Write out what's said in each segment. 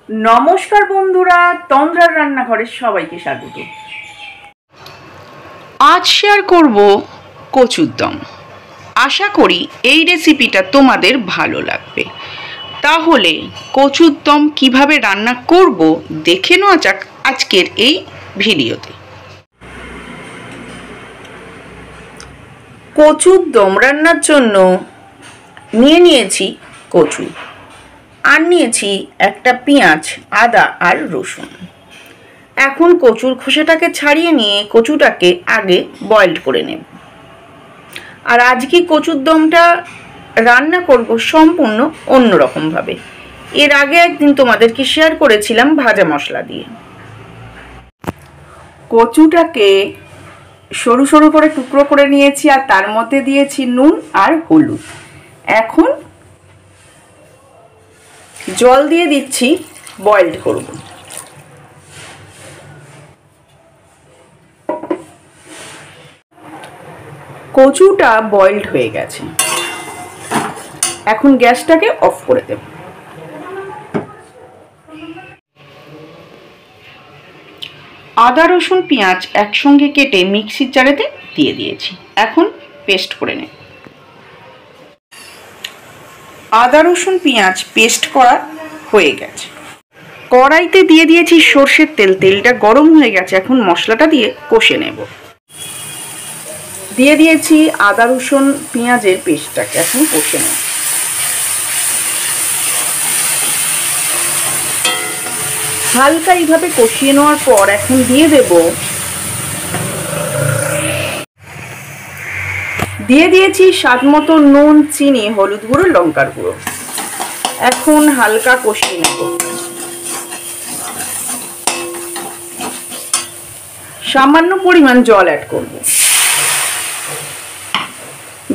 नमस्कार बंधुरा तंद्रार रान्नाघरे सबाइके स्वागत। आज शेयर करब कचुर दम। आशा करी এই রেসিপিটা তোমাদের ভালো লাগবে। তাহলে কচুর দম কিভাবে রান্না করব দেখে নেওয়া যাক আজকের এই ভিডিওতে। কচুর দম রান্নার জন্য নিয়েছি কচু আর নিয়েছি একটা পেঁয়াজ, আদা আর রসুন। এখন কচুর খোসাটাকে ছাড়িয়ে নিয়ে কচুটাকে আগে বয়েলড করে নেব। আর আজকে কচুর দমটা রান্না করব সম্পূর্ণ অন্যরকম ভাবে। এর আগে একদিন তোমাদেরকে শেয়ার করেছিলাম ভাজা মশলা দিয়ে। কচুটাকে সরু সরু করে টুকরো করে নিয়েছি আর তার মধ্যে দিয়েছি নুন আর হলুদ। এখন জল দিয়ে দিচ্ছি, বয়েলড করব। কচুটা বয়েলড হয়ে গেছে, এখন গ্যাসটাকে অফ করে দেব। আদা রসুন পেঁয়াজ একসঙ্গে কেটে মিক্সির জারেতে দিয়ে দিয়েছি, এখন পেস্ট করে নেব। আদা রসুন পেঁয়াজ পেস্ট করা হয়ে গেছে। কড়াইতে দিয়ে দিয়েছি সরষের তেল, তেলটা গরম হয়ে গেছে। এখন মশলাটা দিয়ে কষে নেব। দিয়ে দিয়েছি আদা রসুন পেঁয়াজের পেস্টটাকে, এখন কষে নেব। হালকা এইভাবে কষিয়ে নেওয়ার পর এখন দিয়ে দিয়েছি স্বাদ মতো নুন, চিনি, হলুদ গুঁড়ো, লঙ্কার গুঁড়ো। এখন হালকা কষিয়ে নেব। সামান্য পরিমাণ জল অ্যাড করব।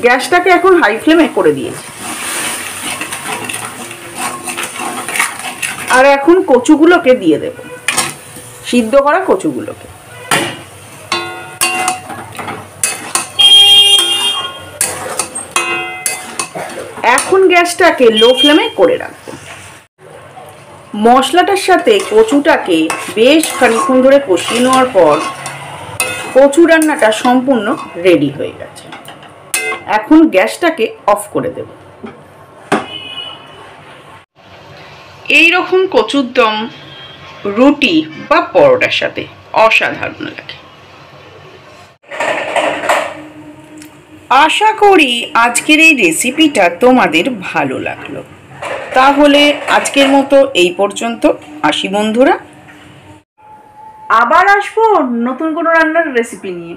গ্যাসটাকে এখন হাই ফ্লেমে করে দিয়েছি। আর এখন কচুগুলোকে দিয়ে দেব, সিদ্ধ করা কচুগুলোকে। এখন গ্যাসটাকে লো ফ্লেমে করে রাখবো। মশলাটার সাথে কচুটাকে বেশ খানিকক্ষণ ধরে কষিয়ে নেওয়ার পর কচু রান্নাটা সম্পূর্ণ রেডি হয়ে গেছে। এখন গ্যাসটাকে অফ করে দেব। এই রকম কচুর দম রুটি বা পরোটার সাথে অসাধারণ লাগে। আশা করি আজকের এই রেসিপিটা তোমাদের ভালো লাগলো। তাহলে আজকের মতো এই পর্যন্ত, আসি বন্ধুরা। আবার আসবো নতুন কোনো রান্নার রেসিপি নিয়ে।